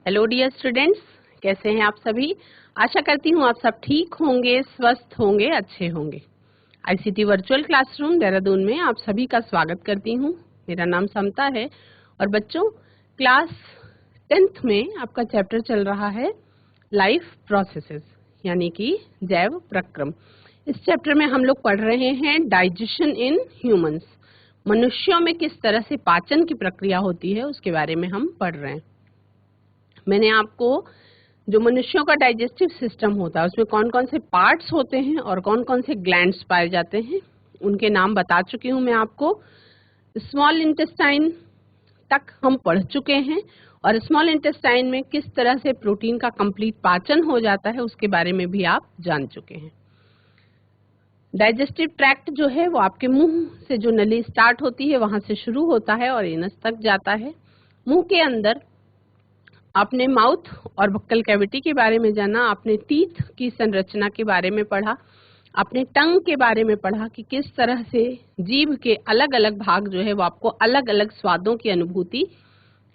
Hello dear students, कैसे हैं आप सभी। आशा करती हूँ आप सब ठीक होंगे, स्वस्थ होंगे, अच्छे होंगे। आईसीटी वर्चुअल क्लासरूम देहरादून में आप सभी का स्वागत करती हूँ। मेरा नाम समता है और बच्चों क्लास 10th में आपका चैप्टर चल रहा है लाइफ प्रोसेसेस यानी कि जैव प्रक्रम। इस चैप्टर में हम लोग पढ़ रहे हैं डाइजेशन इन ह्यूमंस। मनुष्यों में किस तरह से पाचन की प्रक्रिया होती है उसके बारे में हम पढ़ रहे हैं। मैंने आपको जो मनुष्यों का डाइजेस्टिव सिस्टम होता है उसमें कौन कौन से पार्ट्स होते हैं और कौन कौन से ग्लैंड्स पाए जाते हैं उनके नाम बता चुकी हूँ मैं आपको। स्मॉल इंटेस्टाइन तक हम पढ़ चुके हैं और स्मॉल इंटेस्टाइन में किस तरह से प्रोटीन का कंप्लीट पाचन हो जाता है उसके बारे में भी आप जान चुके हैं। डाइजेस्टिव ट्रैक्ट जो है वो आपके मुंह से जो नली स्टार्ट होती है वहां से शुरू होता है और एनस तक जाता है। मुंह के अंदर आपने माउथ और बक्कल कैविटी के बारे में जाना, आपने टीथ की संरचना के बारे में पढ़ा, आपने टंग के बारे में पढ़ा कि किस तरह से जीभ के अलग अलग भाग जो है वो आपको अलग अलग स्वादों की अनुभूति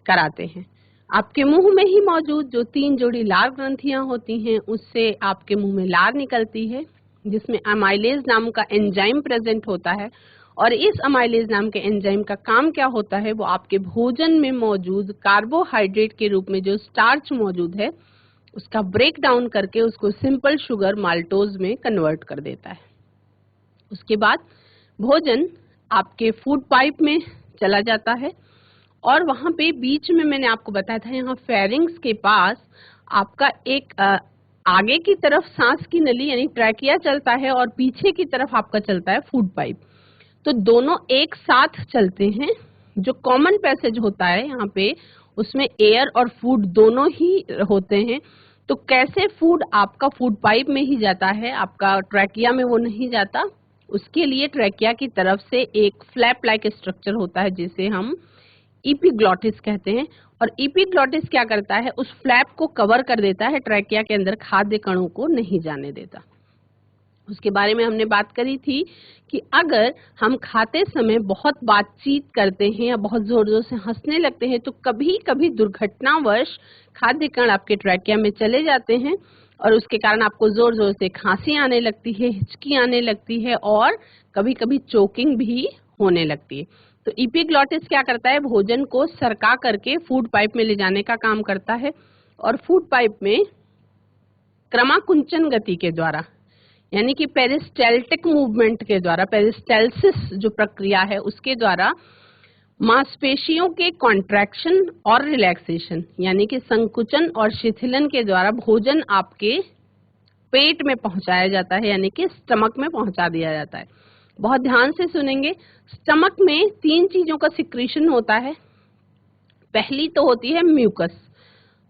कराते हैं। आपके मुंह में ही मौजूद जो 3 जोड़ी लार ग्रंथियां होती हैं उससे आपके मुंह में लार निकलती है जिसमें अमाइलेज नाम का एंजाइम प्रेजेंट होता है और इस अमाइलेज नाम के एंजाइम का काम क्या होता है वो आपके भोजन में मौजूद कार्बोहाइड्रेट के रूप में जो स्टार्च मौजूद है उसका ब्रेक डाउन करके उसको सिंपल शुगर माल्टोज में कन्वर्ट कर देता है। उसके बाद भोजन आपके फूड पाइप में चला जाता है और वहां पे बीच में मैंने आपको बताया था यहाँ फेरिंग्स के पास आपका एक आगे की तरफ सांस की नली यानी ट्रैकिया चलता है और पीछे की तरफ आपका चलता है फूड पाइप। तो दोनों एक साथ चलते हैं। जो कॉमन पैसेज होता है यहाँ पे उसमें एयर और फूड दोनों ही होते हैं। तो कैसे फूड आपका फूड पाइप में ही जाता है, आपका ट्रैकिया में वो नहीं जाता। उसके लिए ट्रैकिया की तरफ से एक फ्लैप लाइक स्ट्रक्चर होता है जिसे हम इपीग्लॉटिस कहते हैं और इपीग्लॉटिस क्या करता है उस फ्लैप को कवर कर देता है, ट्रैकिया के अंदर खाद्य कणों को नहीं जाने देता। उसके बारे में हमने बात करी थी कि अगर हम खाते समय बहुत बातचीत करते हैं या बहुत जोर जोर से हंसने लगते हैं तो कभी कभी दुर्घटनावश खाद्य कण आपके ट्रैकिया में चले जाते हैं और उसके कारण आपको जोर जोर से खांसी आने लगती है, हिचकी आने लगती है और कभी कभी चोकिंग भी होने लगती है। तो इपीग्लॉटिस क्या करता है, भोजन को सरका करके फूड पाइप में ले जाने का काम करता है और फूड पाइप में क्रमाकुंचन गति के द्वारा यानी कि पेरिस्टाल्टिक मूवमेंट के द्वारा, पेरिस्टाल्सिस जो प्रक्रिया है उसके द्वारा मांसपेशियों के कॉन्ट्रैक्शन और रिलैक्सेशन यानी कि संकुचन और शिथिलन के द्वारा भोजन आपके पेट में पहुंचाया जाता है यानी कि स्टमक में पहुंचा दिया जाता है। बहुत ध्यान से सुनेंगे। स्टमक में 3 चीजों का सिक्रीशन होता है। पहली तो होती है म्यूकस,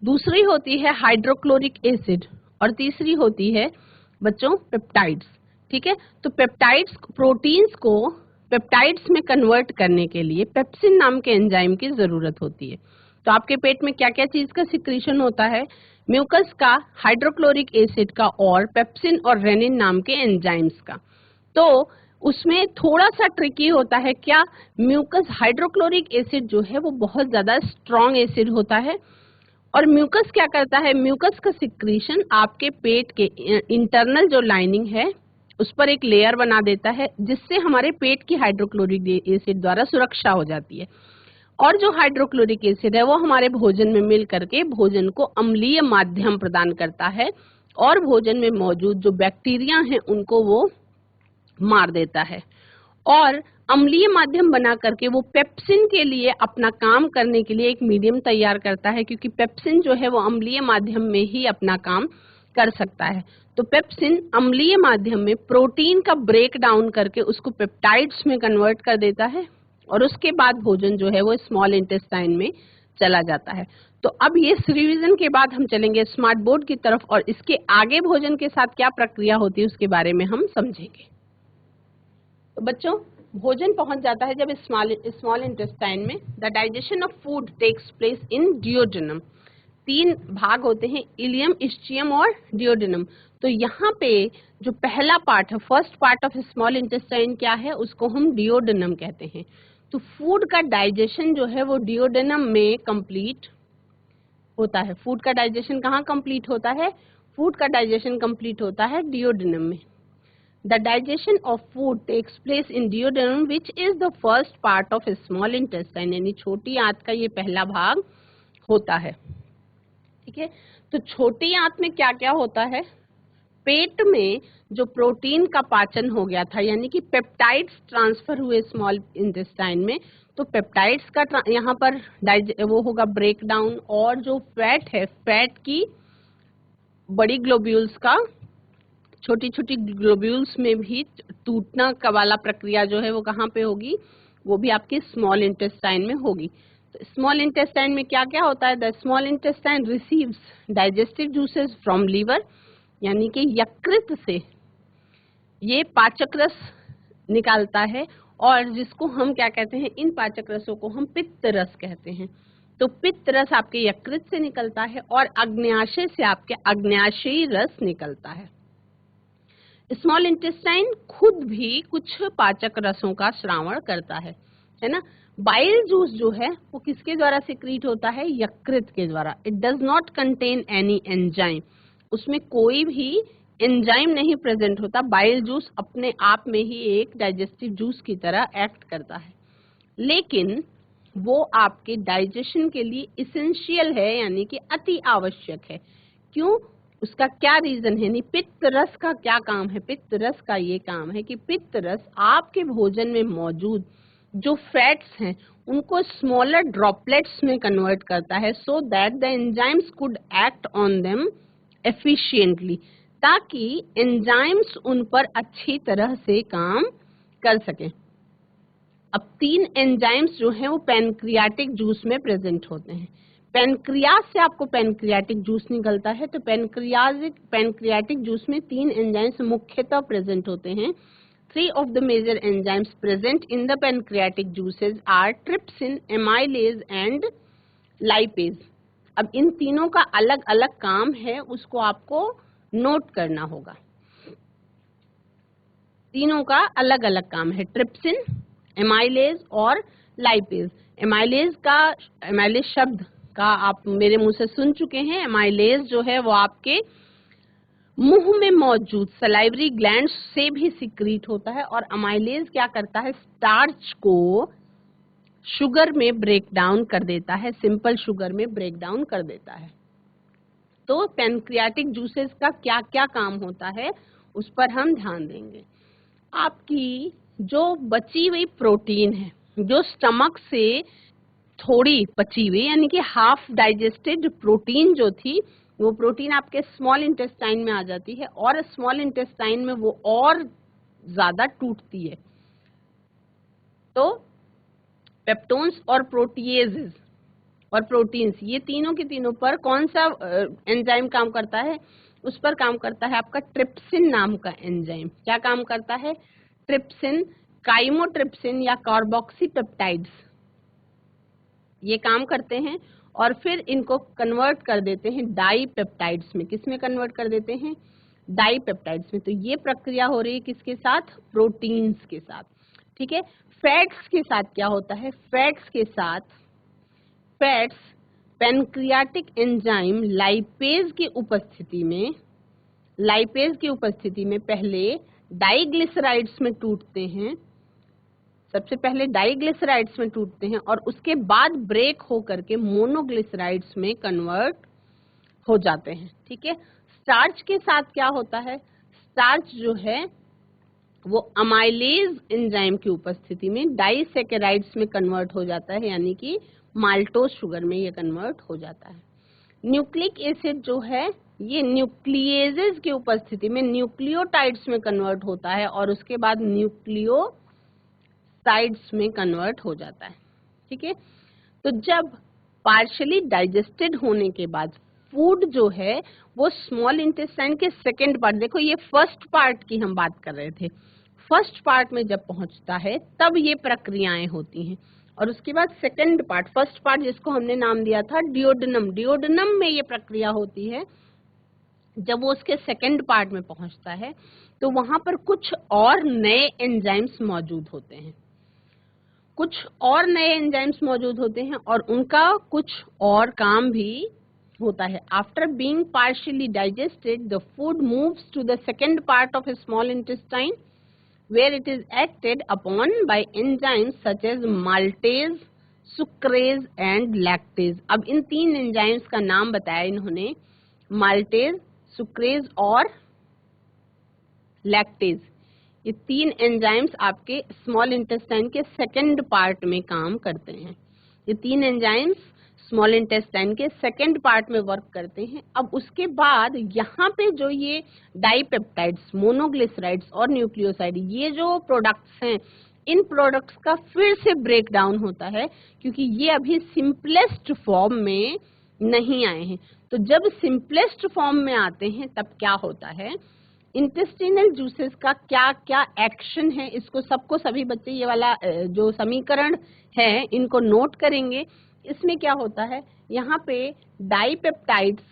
दूसरी होती है हाइड्रोक्लोरिक एसिड और तीसरी होती है बच्चों पेप्टाइड्स। ठीक है, तो पेप्टाइड्स प्रोटीन्स को पेप्टाइड्स में कन्वर्ट करने के लिए पेप्सिन नाम के एंजाइम की जरूरत होती है। तो आपके पेट में क्या क्या चीज का सिक्रीशन होता है, म्यूकस का, हाइड्रोक्लोरिक एसिड का और पेप्सिन और रेनिन नाम के एंजाइम्स का। तो उसमें थोड़ा सा ट्रिकी होता है क्या, म्यूकस हाइड्रोक्लोरिक एसिड जो है वो बहुत ज्यादा स्ट्रॉन्ग एसिड होता है और म्यूकस क्या करता है, म्यूकस का सिक्रीशन आपके पेट के इंटरनल जो लाइनिंग है उस पर एक लेयर बना देता है जिससे हमारे पेट की हाइड्रोक्लोरिक एसिड द्वारा सुरक्षा हो जाती है और जो हाइड्रोक्लोरिक एसिड है वो हमारे भोजन में मिल करके भोजन को अम्लीय माध्यम प्रदान करता है और भोजन में मौजूद जो बैक्टीरिया हैं उनको वो मार देता है और अम्लीय माध्यम बना करके वो पेप्सिन के लिए अपना काम करने के लिए एक मीडियम तैयार करता है क्योंकि पेप्सिन जो है वो अम्लीय माध्यम में ही अपना काम कर सकता है। तो पेप्सिन अम्लीय माध्यम में प्रोटीन का ब्रेक डाउन करके उसको पेप्टाइड्स में कन्वर्ट कर देता है और उसके बाद भोजन जो है वो स्मॉल इंटेस्टाइन में चला जाता है। तो अब ये रिवीजन के बाद हम चलेंगे स्मार्ट बोर्ड की तरफ और इसके आगे भोजन के साथ क्या प्रक्रिया होती है उसके बारे में हम समझेंगे। तो बच्चों भोजन पहुंच जाता है जब स्मॉल इंटेस्टाइन में। The digestion of food takes place in duodenum. 3 भाग होते हैं, इलियम, इस्चियम और डियोडेनम। तो यहाँ पे जो पहला पार्ट है, first part of small intestine क्या है, उसको हम डियोडेनम कहते हैं। तो फूड का डाइजेशन जो है वो डियोडेनम में कंप्लीट होता है। फूड का डाइजेशन कहाँ कंप्लीट होता है? फूड का डाइजेशन कंप्लीट होता है डिओडेनम में। The digestion of food takes place in duodenum which is the first part of small intestine, यानी छोटी आंत का ये पहला भाग होता है। ठीक है, तो छोटी आंत में क्या क्या होता है? पेट में जो प्रोटीन का पाचन हो गया था, यानी कि पेप्टाइड्स ट्रांसफर हुए स्मॉल इंटेस्टाइन में, तो पेप्टाइड्स का यहाँ पर वो होगा ब्रेक डाउन, और जो फैट है, फैट की बड़ी ग्लोब्यूल्स का छोटी छोटी ग्लोब्यूल्स में भी टूटना का वाला प्रक्रिया जो है वो कहाँ पे होगी? वो भी आपके स्मॉल इंटेस्टाइन में होगी। तो स्मॉल इंटेस्टाइन में क्या क्या होता है? The small intestine receives digestive juices from liver, यानी कि यकृत से ये पाचक रस निकालता है, और जिसको हम क्या कहते हैं? इन पाचक रसों को हम पित्त रस कहते हैं। तो पित्त रस आपके यकृत से निकलता है, और अग्न्याशय से आपके अग्न्याशयी रस निकलता है। स्मॉल इंटेस्टाइन खुद भी कुछ पाचक रसों का श्रावण करता है ना। बाइल जूस जो है वो किसके द्वारा सिक्रीट होता है? यकृत के द्वारा। It does not contain any enzyme, उसमें कोई भी एंजाइम नहीं प्रेजेंट होता। बाइल जूस अपने आप में ही एक डाइजेस्टिव जूस की तरह एक्ट करता है, लेकिन वो आपके डाइजेशन के लिए इसेंशियल है, यानी कि अति आवश्यक है। क्यों? उसका क्या रीजन है? नहीं, पित्त रस का क्या काम है? पित्त रस का ये काम है कि पित्त रस आपके भोजन में मौजूद जो फैट्स हैं उनको स्मॉलर ड्रॉपलेट्स में कन्वर्ट करता है, so that the enzymes could act on them efficiently, ताकि एंजाइम्स उन पर अच्छी तरह से काम कर सकें। अब 3 एंजाइम्स जो हैं वो पैनक्रियाटिक जूस में प्रेजेंट होते हैं। पैनक्रियाज से आपको पैनक्रियाटिक जूस निकलता है, तो पैनक्रियाटिक जूस में 3 एंजाइम्स मुख्यतः प्रेजेंट होते हैं। 3 of the major enzymes present in the pancreatic juices are trypsin, amylase and lipase. अब इन तीनों का अलग अलग काम है, उसको आपको नोट करना होगा। तीनों का अलग अलग काम है, ट्रिप्सिन, एमाइलेज और लाइपेज। एमाइलेज शब्द का आप मेरे मुंह से सुन चुके हैं। एमाइलेज जो है वो आपके मुंह में मौजूद सलाइवरी ग्लैंड्स से भी सिक्रीट होता है, और अमाइलेज क्या करता है? स्टार्च को शुगर में ब्रेक डाउन कर देता है, सिंपल शुगर में ब्रेक डाउन कर देता है। तो पैनक्रियाटिक जूसेस का क्या क्या काम होता है उस पर हम ध्यान देंगे। आपकी जो बची हुई प्रोटीन है, जो स्टमक से थोड़ी बची हुई, यानी कि हाफ डाइजेस्टेड प्रोटीन जो थी, वो प्रोटीन आपके स्मॉल इंटेस्टाइन में आ जाती है, और स्मॉल इंटेस्टाइन में वो और ज्यादा टूटती है। तो पेप्टोन्स और प्रोटीएजेस और प्रोटीन्स, ये तीनों के तीनों पर कौन सा एंजाइम काम करता है? उस पर काम करता है आपका ट्रिप्सिन नाम का एंजाइम। क्या काम करता है? ट्रिप्सिन, काइमोट्रिप्सिन या कार्बोक्सीपेप्टाइड्स ये काम करते हैं, और फिर इनको कन्वर्ट कर देते हैं डाईपेप्टाइड्स में। किस में कन्वर्ट कर देते हैं? डाईपेप्टाइड्स में। तो ये प्रक्रिया हो रही है किसके साथ? प्रोटीन्स के साथ। ठीक है, फैट्स के साथ क्या होता है? फैट्स के साथ फैट्स पैनक्रियाटिक एंजाइम लाइपेज की उपस्थिति में पहले डाइग्लिसराइड्स में टूटते हैं। सबसे पहले डाइग्लिसराइड्स में टूटते हैं, और उसके बाद ब्रेक होकर के मोनोग्लिसराइड्स में कन्वर्ट हो जाते हैं। ठीक है, स्टार्च के साथ क्या होता है? स्टार्च जो है वो अमाइलेज एंजाइम की उपस्थिति में डाइसैकेराइड्स में कन्वर्ट हो जाता है, यानी कि माल्टोज शुगर में ये कन्वर्ट हो जाता है। न्यूक्लिक एसिड जो है ये न्यूक्लिएजेस की उपस्थिति में न्यूक्लियोटाइड्स में कन्वर्ट होता है, और उसके बाद न्यूक्लियोसाइड्स में कन्वर्ट हो जाता है। ठीक है, तो जब पार्शियली डाइजेस्टेड होने के बाद फूड जो है वो स्मॉल इंटेस्टाइन के सेकेंड पार्ट, देखो ये फर्स्ट पार्ट की हम बात कर रहे थे, फर्स्ट पार्ट में जब पहुंचता है तब ये प्रक्रियाएं होती हैं, और उसके बाद सेकंड पार्ट, फर्स्ट पार्ट जिसको हमने नाम दिया था डिओडेनम में ये प्रक्रिया होती है। जब वो उसके सेकंड पार्ट में पहुंचता है तो वहां पर कुछ और नए एंजाइम्स मौजूद होते हैं, और उनका कुछ और काम भी होता है। After being partially digested the food moves to the second part of small intestine where it is acted upon by enzymes such as maltase, sucrase and lactase। अब इन 3 एंजाइम्स का नाम बताया इन्होंने, माल्टेज, सुक्रेज और लैक्टेज। ये 3 enzymes आपके small intestine के second part में काम करते हैं। ये 3 एंजाइम्स स्मॉल इंटेस्टाइन के सेकेंड पार्ट में वर्क करते हैं। अब उसके बाद यहाँ पे जो ये डाइपेप्टाइड्स, मोनोग्लिसराइड्स और न्यूक्लियोसाइड, ये जो प्रोडक्ट्स हैं, इन प्रोडक्ट्स का फिर से ब्रेक डाउन होता है, क्योंकि ये अभी सिंपलेस्ट फॉर्म में नहीं आए हैं। तो जब सिंपलेस्ट फॉर्म में आते हैं तब क्या होता है, इंटेस्टिनल जूसेस का क्या क्या एक्शन है, इसको सबको, सभी बच्चे ये वाला जो समीकरण है इनको नोट करेंगे। इसमें क्या होता है, यहाँ पे डाइपेप्टाइड्स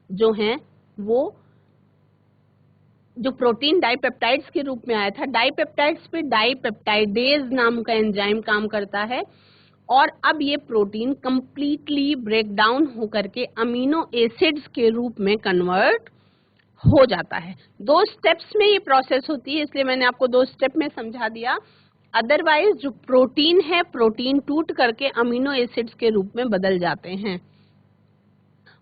जो हैं, वो जो प्रोटीन डाइपेप्टाइड्स के रूप में आया था, डाइपेप्टाइड्स पे डाइपेप्टाइडेज नाम का एंजाइम काम करता है, और अब ये प्रोटीन कंप्लीटली ब्रेक डाउन होकर के अमीनो एसिड्स के रूप में कन्वर्ट हो जाता है। 2 स्टेप्स में ये प्रोसेस होती है, इसलिए मैंने आपको 2 स्टेप में समझा दिया। अदरवाइज जो प्रोटीन है, प्रोटीन टूट करके अमीनो एसिड्स के रूप में बदल जाते हैं।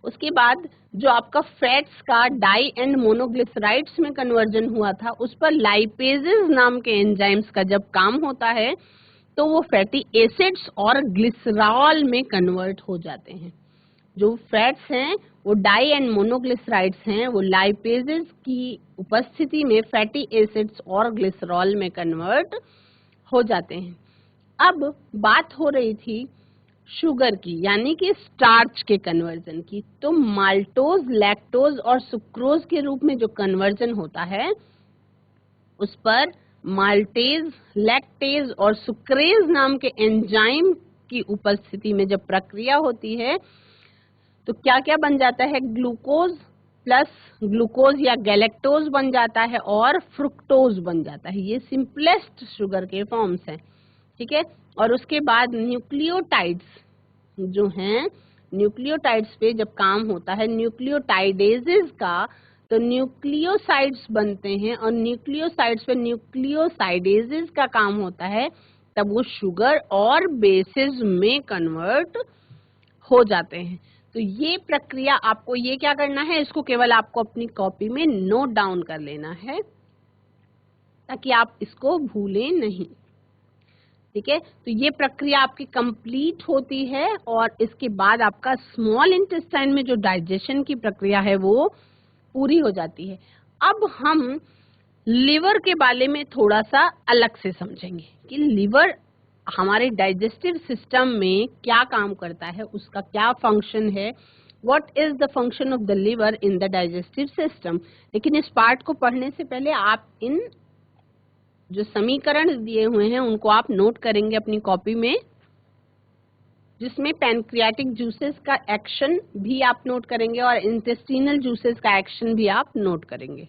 उसके बाद जो आपका फैट्स का डाई एंड मोनोग्लिसराइड्स में कन्वर्जन हुआ था, उस पर लाइपेजेस नाम के एंजाइम्स का जब काम होता है तो वो फैटी एसिड्स और ग्लिसरॉल में कन्वर्ट हो जाते हैं। जो फैट्स हैं वो डाई एंड मोनोग्लिसराइड्स हैं, वो लाइपेजेस की उपस्थिति में फैटी एसिड्स और ग्लिसरॉल में कन्वर्ट हो जाते हैं। अब बात हो रही थी शुगर की, यानी कि स्टार्च के कन्वर्जन की। तो माल्टोज, लैक्टोज और सुक्रोज के रूप में जो कन्वर्जन होता है, उस पर माल्टेज, लैक्टेज और सुक्रेज नाम के एंजाइम की उपस्थिति में जब प्रक्रिया होती है तो क्या क्या बन जाता है, ग्लूकोज प्लस ग्लूकोज या गैलेक्टोज बन जाता है और फ्रुक्टोज बन जाता है। ये सिंपलेस्ट शुगर के फॉर्म्स हैं, ठीक है। और उसके बाद न्यूक्लियोटाइड्स जो हैं, न्यूक्लियोटाइड्स पे जब काम होता है न्यूक्लियोटाइडेजेस का, तो न्यूक्लियोसाइड्स बनते हैं, और न्यूक्लियोसाइड्स पे न्यूक्लियोसाइडेजेस का काम होता है, तब वो शुगर और बेसेस में कन्वर्ट हो जाते हैं। तो ये प्रक्रिया आपको, ये क्या करना है, इसको केवल आपको अपनी कॉपी में नोट डाउन कर लेना है ताकि आप इसको भूलें नहीं, ठीक है। तो ये प्रक्रिया आपकी कंप्लीट होती है और इसके बाद आपका स्मॉल इंटेस्टाइन में जो डाइजेशन की प्रक्रिया है वो पूरी हो जाती है। अब हम लिवर के बारे में थोड़ा सा अलग से समझेंगे कि लिवर हमारे डाइजेस्टिव सिस्टम में क्या काम करता है, उसका क्या फंक्शन है, what is the function of the liver in the digestive system. लेकिन इस पार्ट को पढ़ने से पहले आप इन जो समीकरण दिए हुए हैं उनको आप नोट करेंगे अपनी कॉपी में, जिसमें पैनक्रियाटिक जूसेस का एक्शन भी आप नोट करेंगे और इंटेस्टिनल जूसेस का एक्शन भी आप नोट करेंगे।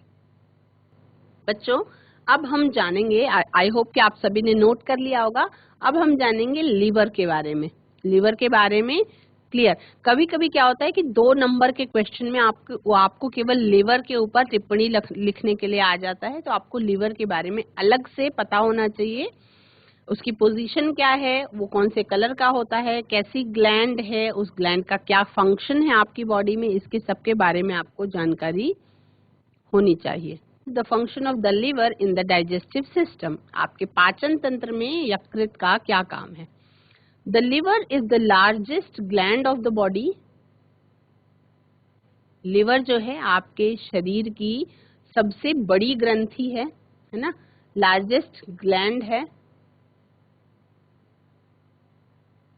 बच्चों, अब हम जानेंगे, आई होप कि आप सभी ने नोट कर लिया होगा, अब हम जानेंगे लिवर के बारे में। लिवर के बारे में क्लियर। कभी कभी क्या होता है कि 2 नंबर के क्वेश्चन में आपको केवल लिवर के ऊपर टिप्पणी लिखने के लिए आ जाता है, तो आपको लिवर के बारे में अलग से पता होना चाहिए। उसकी पोजीशन क्या है, वो कौन से कलर का होता है, कैसी ग्लैंड है, उस ग्लैंड का क्या फंक्शन है आपकी बॉडी में, इसके सबके बारे में आपको जानकारी होनी चाहिए। The function of the liver in the digestive system, आपके पाचन तंत्र में यकृत का क्या काम है। The liver is the largest gland of the body. Liver जो है आपके शरीर की सबसे बड़ी ग्रंथि है ना, लार्जेस्ट ग्लैंड है।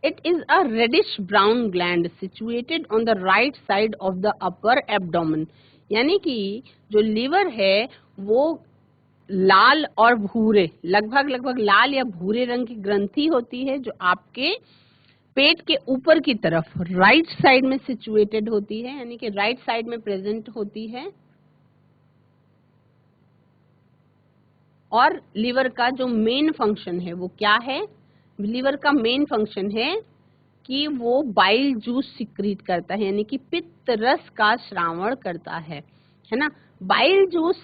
It is a reddish brown gland situated on the right side of the upper abdomen। यानी कि जो लिवर है वो लाल और भूरे, लगभग लाल या भूरे रंग की ग्रंथि होती है, जो आपके पेट के ऊपर की तरफ राइट साइड में सिचुएटेड होती है, यानी कि राइट साइड में प्रेजेंट होती है। और लिवर का जो मेन फंक्शन है वो क्या है, लिवर का मेन फंक्शन है कि वो बाइल जूस सिक्रीट करता है, यानी कि पित्त रस का श्रावण करता है ना। बाइल जूस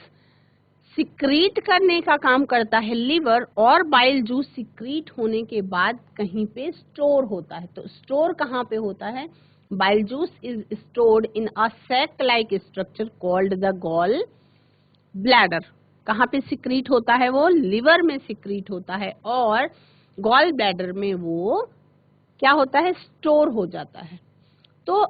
सिक्रीट करने का काम करता है लिवर, और बाइल जूस सिक्रीट होने के बाद कहीं पे स्टोर होता है। तो स्टोर कहाँ पे होता है? Bile juice is stored in a sac like structure called the gall bladder. कहाँ पे सिक्रीट होता है? वो लिवर में सिक्रीट होता है, और गॉल ब्लैडर में वो क्या होता है? स्टोर हो जाता है। तो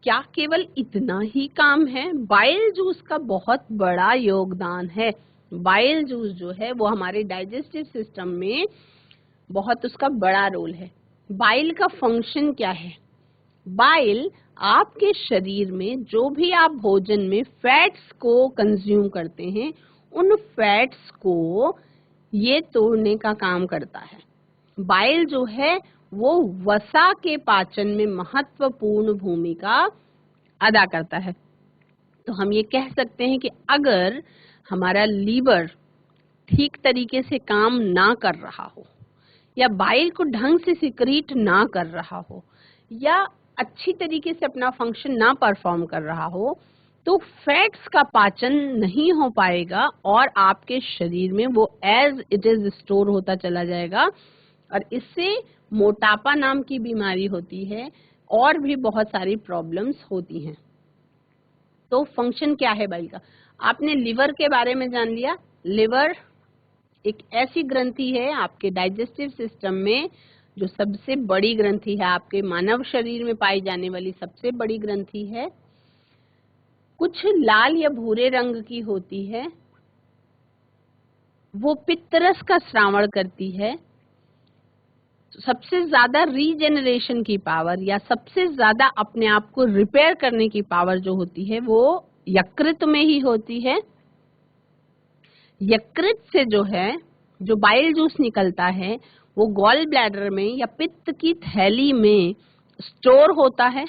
क्या केवल इतना ही काम है? बाइल जूस का बहुत बड़ा योगदान है। बाइल जूस जो है वो हमारे डाइजेस्टिव सिस्टम में बहुत उसका बड़ा रोल है। बाइल का फंक्शन क्या है? बाइल आपके शरीर में जो भी आप भोजन में फैट्स को कंज्यूम करते हैं, उन फैट्स को ये तोड़ने का काम करता है। बाइल जो है वो वसा के पाचन में महत्वपूर्ण भूमिका अदा करता है। तो हम ये कह सकते हैं कि अगर हमारा लीवर ठीक तरीके से काम ना कर रहा हो, या बाइल को ढंग से सिक्रीट ना कर रहा हो, या अच्छी तरीके से अपना फंक्शन ना परफॉर्म कर रहा हो, तो फैट्स का पाचन नहीं हो पाएगा और आपके शरीर में वो एज इट इज स्टोर होता चला जाएगा, और इससे मोटापा नाम की बीमारी होती है और भी बहुत सारी प्रॉब्लम्स होती हैं। तो फंक्शन क्या है बाइल का? आपने लिवर के बारे में जान लिया। लिवर एक ऐसी ग्रंथि है आपके डाइजेस्टिव सिस्टम में जो सबसे बड़ी ग्रंथि है, आपके मानव शरीर में पाई जाने वाली सबसे बड़ी ग्रंथि है। कुछ लाल या भूरे रंग की होती है, वो पित्तरस का स्रावण करती है। सबसे ज्यादा रीजेनरेशन की पावर या सबसे ज्यादा अपने आप को रिपेयर करने की पावर जो होती है वो यकृत में ही होती है। यकृत से जो है जो बाइल जूस निकलता है वो गॉल ब्लैडर में या पित्त की थैली में स्टोर होता है।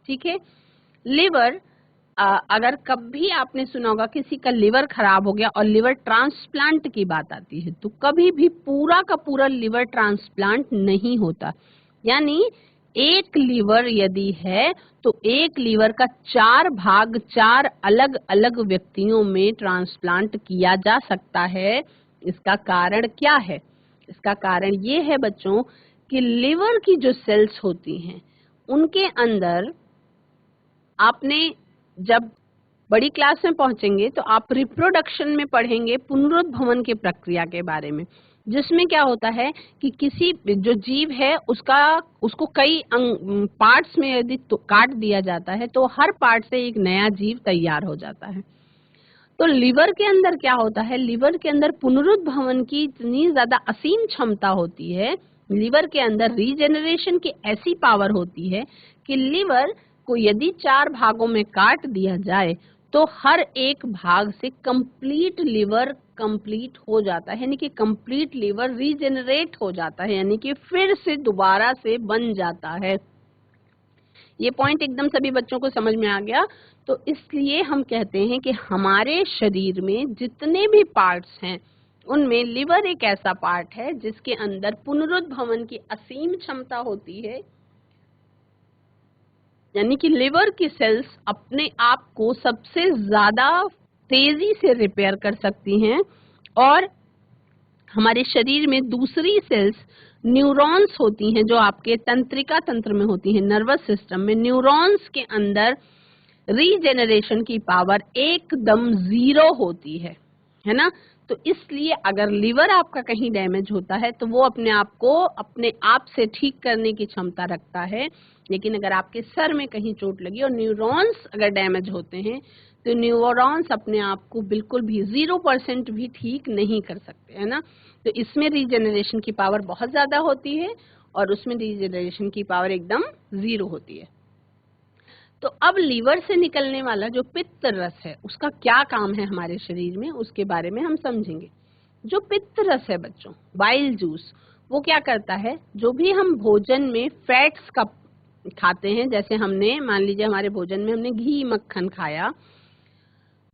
ठीक है। लिवर, अगर कभी आपने सुना होगा किसी का लिवर खराब हो गया और लिवर ट्रांसप्लांट की बात आती है, तो कभी भी पूरा का पूरा लिवर ट्रांसप्लांट नहीं होता। यानी एक लिवर यदि है तो एक लिवर का 4 भाग 4 अलग अलग व्यक्तियों में ट्रांसप्लांट किया जा सकता है। इसका कारण क्या है? इसका कारण ये है बच्चों कि लिवर की जो सेल्स होती हैं उनके अंदर, आपने जब बड़ी क्लास में पहुंचेंगे तो आप रिप्रोडक्शन में पढ़ेंगे पुनरुद्भवन की प्रक्रिया के बारे में, जिसमें क्या होता है कि किसी जो जीव है उसको कई पार्ट्स में यदि तो काट दिया जाता है तो हर पार्ट से एक नया जीव तैयार हो जाता है। तो लिवर के अंदर क्या होता है? लिवर के अंदर पुनरुद्भवन की इतनी ज्यादा असीम क्षमता होती है, लिवर के अंदर रीजेनरेशन की ऐसी पावर होती है कि लिवर को यदि 4 भागों में काट दिया जाए तो हर एक भाग से कंप्लीट लिवर कंप्लीट हो जाता है, यानी कि कंप्लीट लिवर रीजेनरेट हो जाता है, यानी कि फिर से दोबारा से बन जाता है। ये पॉइंट एकदम सभी बच्चों को समझ में आ गया। तो इसलिए हम कहते हैं कि हमारे शरीर में जितने भी पार्ट्स हैं उनमें लिवर एक ऐसा पार्ट है जिसके अंदर पुनरुद्भवन की असीम क्षमता होती है, यानी कि लिवर की सेल्स अपने आप को सबसे ज्यादा तेजी से रिपेयर कर सकती हैं। और हमारे शरीर में दूसरी सेल्स न्यूरॉन्स होती हैं जो आपके तंत्रिका तंत्र में होती हैं, नर्वस सिस्टम में। न्यूरॉन्स के अंदर रीजेनरेशन की पावर एकदम 0 होती है ना। तो इसलिए अगर लिवर आपका कहीं डैमेज होता है तो वो अपने आप को अपने आप से ठीक करने की क्षमता रखता है, लेकिन अगर आपके सर में कहीं चोट लगी और न्यूरॉन्स अगर डैमेज होते हैं तो न्यूरॉन्स अपने आप को बिल्कुल भी 0% भी ठीक नहीं कर सकते, है ना। तो इसमें रीजेनरेशन की पावर बहुत ज्यादा होती है और उसमें रीजेनरेशन की पावर एकदम 0 होती है। तो अब लीवर से निकलने वाला जो पित्त रस है उसका क्या काम है हमारे शरीर में, उसके बारे में हम समझेंगे। जो पित्त रस है बच्चों, बाइल जूस, वो क्या करता है? जो भी हम भोजन में फैट्स का खाते हैं, जैसे हमने मान लीजिए हमारे भोजन में हमने घी मक्खन खाया,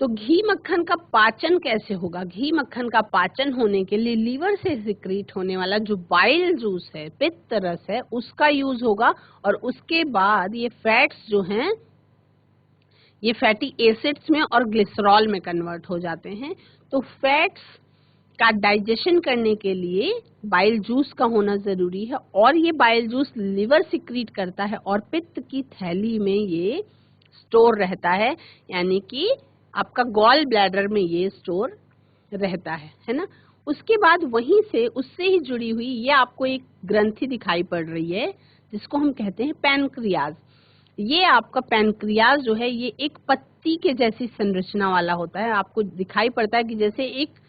तो घी मक्खन का पाचन कैसे होगा? घी मक्खन का पाचन होने के लिए लीवर से सिक्रीट होने वाला जो बाइल जूस है, पित्त रस है, उसका यूज होगा और उसके बाद ये फैट्स जो हैं ये फैटी एसिड्स में और ग्लिसरॉल में कन्वर्ट हो जाते हैं। तो फैट्स का डाइजेशन करने के लिए बाइल जूस का होना जरूरी है और ये बाइल जूस लिवर सिक्रीट करता है और पित्त की थैली में ये स्टोर रहता है, यानी कि आपका गॉल ब्लैडर में ये स्टोर रहता है ना। उसके बाद वहीं से उससे ही जुड़ी हुई ये आपको एक ग्रंथि दिखाई पड़ रही है जिसको हम कहते हैं पैनक्रियाज। ये आपका पैनक्रियाज जो है ये एक पत्ती के जैसी संरचना वाला होता है, आपको दिखाई पड़ता है कि जैसे एक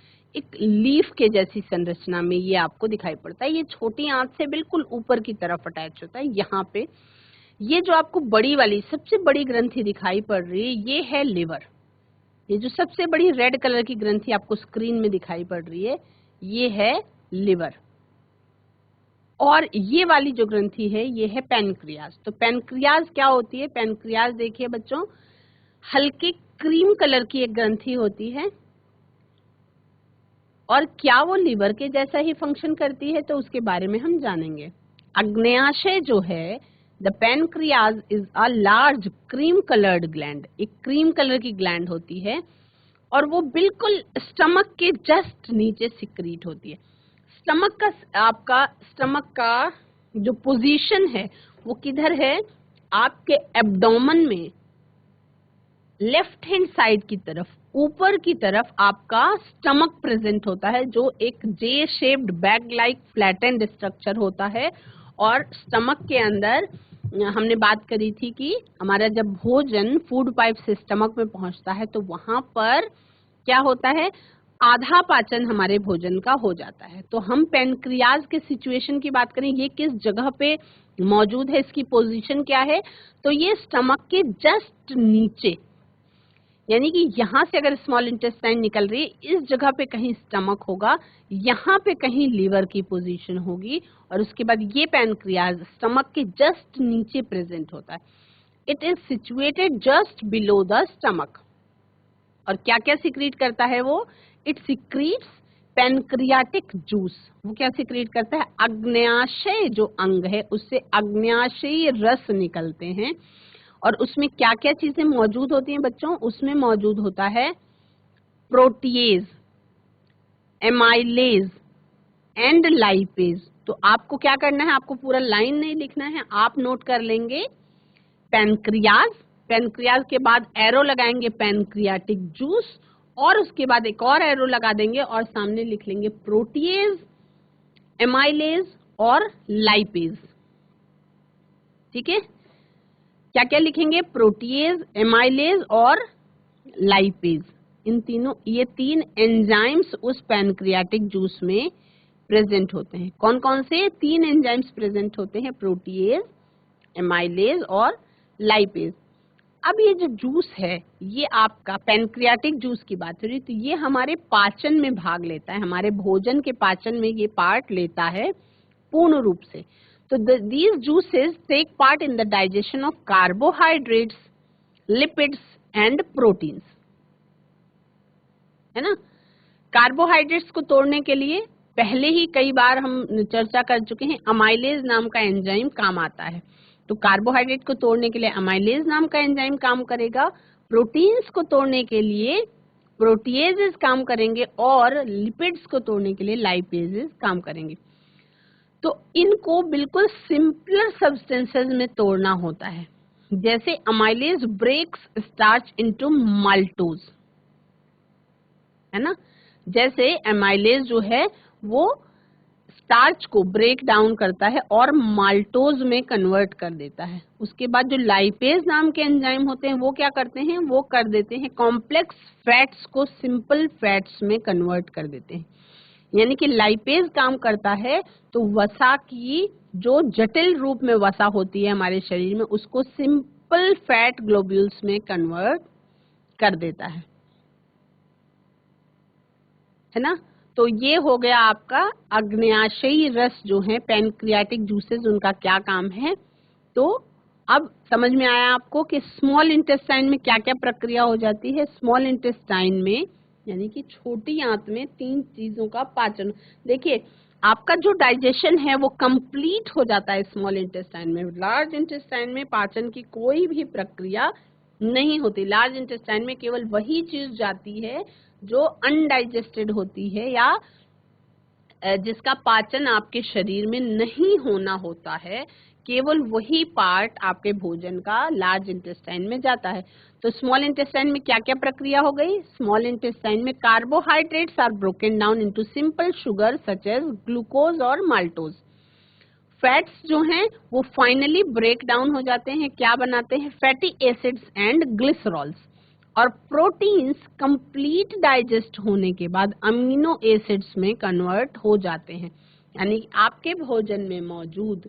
लीफ के जैसी संरचना में ये आपको दिखाई पड़ता है। ये छोटी आंत से बिल्कुल ऊपर की तरफ अटैच होता है। यहाँ पे ये जो आपको बड़ी वाली सबसे बड़ी ग्रंथि दिखाई पड़ रही है ये है लिवर। ये जो सबसे बड़ी रेड कलर की ग्रंथि आपको स्क्रीन में दिखाई पड़ रही है ये है लिवर। और ये वाली जो ग्रंथि है ये है पैनक्रियाज। तो पैनक्रियाज क्या होती है? पैनक्रियाज देखिए बच्चों, हल्के क्रीम कलर की एक ग्रंथि होती है और क्या वो लिवर के जैसा ही फंक्शन करती है? तो उसके बारे में हम जानेंगे। अग्न्याशय जो है, the pancreas is a large cream coloured gland. एक क्रीम कलर की ग्लैंड होती है और वो बिल्कुल स्टमक के जस्ट नीचे सिक्रीट होती है। स्टमक का जो पोजीशन है वो किधर है? आपके एब्डोमेन में लेफ्ट हैंड साइड की तरफ, ऊपर की तरफ आपका स्टमक प्रेजेंट होता है जो एक जे shaped bag like flattened structure होता है। और स्टमक के अंदर हमने बात करी थी कि हमारा जब भोजन फूड पाइप से स्टमक में पहुंचता है तो वहां पर क्या होता है? आधा पाचन हमारे भोजन का हो जाता है। तो हम पैनक्रियाज के सिचुएशन की बात करें, ये किस जगह पे मौजूद है, इसकी पोजीशन क्या है? तो ये स्टमक के जस्ट नीचे, यानी कि यहाँ से अगर स्मॉल इंटेस्टाइन निकल रही है इस जगह पे कहीं स्टमक होगा, यहाँ पे कहीं लीवर की पोजीशन होगी और उसके बाद ये पैनक्रियाज स्टमक के जस्ट नीचे प्रेजेंट होता है। It is situated just below the stomach. और क्या क्या सिक्रीट करता है वो? It secretes pancreatic juice. वो क्या सिक्रीट करता है? अग्न्याशय जो अंग है उससे अग्न्याशयी रस निकलते हैं और उसमें क्या क्या चीजें मौजूद होती हैं बच्चों? उसमें मौजूद होता है प्रोटीएज, एमाइलेज एंड लाइपेज। तो आपको क्या करना है? आपको पूरा लाइन नहीं लिखना है, आप नोट कर लेंगे पैनक्रियाज, पैनक्रियाज के बाद एरो लगाएंगे पैनक्रियाटिक जूस और उसके बाद एक और एरो लगा देंगे और सामने लिख लेंगे प्रोटीएज, एमाइलेज और लाइपेज। ठीक है, क्या क्या लिखेंगे? प्रोटीएज, एमाइलेज और लाइपेज। इन तीनों, ये तीन एंजाइम्स उस पैनक्रियाटिक जूस में प्रेजेंट होते हैं। कौन कौन से? तीन एंजाइम्स प्रेजेंट होते हैं, प्रोटीएज, एमाइलेज और लाइपेज। अब ये जो जूस है ये आपका पैनक्रियाटिक जूस की बात हो रही, तो ये हमारे पाचन में भाग लेता है, हमारे भोजन के पाचन में ये पार्ट लेता है पूर्ण रूप से। तो these juices take part in the digestion of carbohydrates, lipids and proteins, है ना। कार्बोहाइड्रेट्स को तोड़ने के लिए पहले ही कई बार हम चर्चा कर चुके हैं, अमाइलेज नाम का एंजाइम काम आता है। तो कार्बोहाइड्रेट को तोड़ने के लिए अमाइलेज नाम का एंजाइम काम करेगा, प्रोटीन्स को तोड़ने के लिए प्रोटीएजेस काम करेंगे और लिपिड्स को तोड़ने के लिए लाइपेजेस काम करेंगे। तो इनको बिल्कुल सिंपलर सब्सटेंसेस में तोड़ना होता है। जैसे amylase breaks starch into maltose, है ना। जैसे अमाइलेज जो है वो स्टार्च को ब्रेक डाउन करता है और माल्टोज में कन्वर्ट कर देता है। उसके बाद जो लाइपेज नाम के एंजाइम होते हैं वो क्या करते हैं? वो कर देते हैं कॉम्प्लेक्स फैट्स को सिंपल फैट्स में कन्वर्ट कर देते हैं। यानी कि लाइपेज काम करता है तो वसा की जो जटिल रूप में वसा होती है हमारे शरीर में उसको सिंपल फैट ग्लोब्यूल्स में कन्वर्ट कर देता है ना। तो ये हो गया आपका अग्न्याशयी रस जो है पैनक्रियाटिक जूसेस, उनका क्या काम है? तो अब समझ में आया आपको कि स्मॉल इंटेस्टाइन में क्या क्या प्रक्रिया हो जाती है। स्मॉल इंटेस्टाइन में यानी कि छोटी आंत में 3 चीजों का पाचन। देखिए आपका जो डाइजेशन है वो कंप्लीट हो जाता है स्मॉल इंटेस्टाइन में। लार्ज इंटेस्टाइन में पाचन की कोई भी प्रक्रिया नहीं होती। लार्ज इंटेस्टाइन में केवल वही चीज जाती है जो अनडाइजेस्टेड होती है या जिसका पाचन आपके शरीर में नहीं होना होता है, केवल वही पार्ट आपके भोजन का लार्ज इंटेस्टाइन में जाता है। तो स्मॉल इंटेस्टाइन में क्या क्या प्रक्रिया हो गई? स्मॉल इंटेस्टाइन में carbohydrates are broken down into simple sugar such as glucose और माल्टोज। फैट्स जो हैं वो फाइनली ब्रेक डाउन हो जाते हैं, क्या बनाते हैं? Fatty acids and glycerols. और प्रोटीन्स कंप्लीट डाइजेस्ट होने के बाद अमीनो एसिड्स में कन्वर्ट हो जाते हैं। यानी आपके भोजन में मौजूद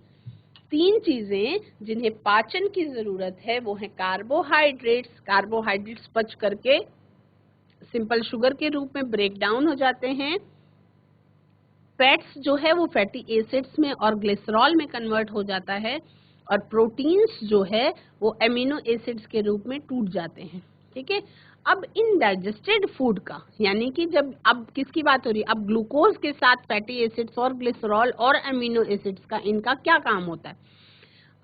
3 चीजें जिन्हें पाचन की जरूरत है वो है कार्बोहाइड्रेट्स। कार्बोहाइड्रेट्स पच करके सिंपल शुगर के रूप में ब्रेक डाउन हो जाते हैं। फैट्स जो है वो फैटी एसिड्स में और ग्लिसरॉल में कन्वर्ट हो जाता है। और प्रोटीन्स जो है वो एमिनो एसिड्स के रूप में टूट जाते हैं। ठीक है। अब इनडाइजेस्टेड फूड का यानी कि जब अब किसकी बात हो रही है? अब ग्लूकोज के साथ फैटी एसिड्स और ग्लिसरॉल और एमिनो एसिड्स का इनका क्या काम होता है?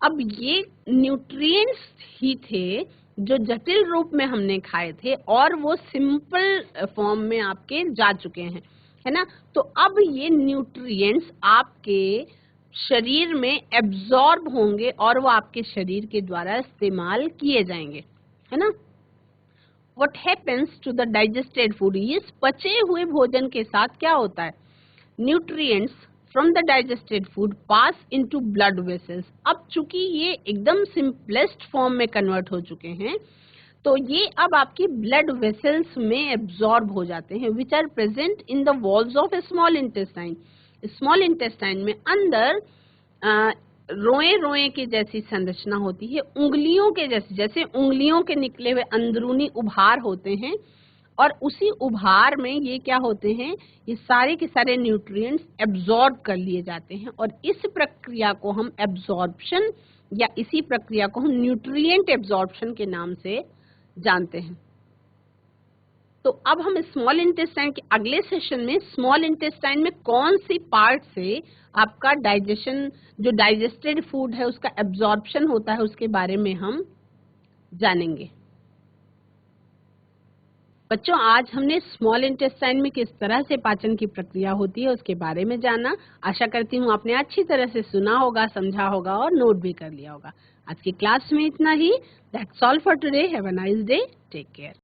अब ये न्यूट्रिएंट्स ही थे जो जटिल रूप में हमने खाए थे और वो सिंपल फॉर्म में आपके जा चुके हैं, है ना। तो अब ये न्यूट्रिएंट्स आपके शरीर में एब्जॉर्ब होंगे और वो आपके शरीर के द्वारा इस्तेमाल किए जाएंगे, है ना। What happens to the digested food? इस पचे हुए भोजन के साथ क्या होता है? Nutrients from the digested food pass into blood vessels. अब चूंकि ये एकदम सिंपलेस्ट फॉर्म में कन्वर्ट हो चुके हैं तो ये अब आपकी ब्लड वेसल्स में एब्जॉर्ब हो जाते हैं, which are present in the walls of small intestine. Small intestine में अंदर रोए रोए की जैसी संरचना होती है, उंगलियों के जैसे, जैसे उंगलियों के निकले हुए अंदरूनी उभार होते हैं और उसी उभार में ये क्या होते हैं, ये सारे के सारे न्यूट्रिएंट्स एब्जॉर्ब कर लिए जाते हैं और इस प्रक्रिया को हम एब्जॉर्प्शन या इसी प्रक्रिया को हम न्यूट्रिएंट एब्जॉर्प्शन के नाम से जानते हैं। तो अब हम स्मॉल इंटेस्टाइन के अगले सेशन में स्मॉल इंटेस्टाइन में कौन सी पार्ट से आपका डाइजेशन, जो डाइजेस्टेड फूड है उसका एब्जॉर्प्शन होता है, उसके बारे में हम जानेंगे। बच्चों आज हमने स्मॉल इंटेस्टाइन में किस तरह से पाचन की प्रक्रिया होती है उसके बारे में जाना। आशा करती हूँ आपने अच्छी तरह से सुना होगा, समझा होगा और नोट भी कर लिया होगा। आज की क्लास में इतना ही। That's all for today. Have a nice day. Take care.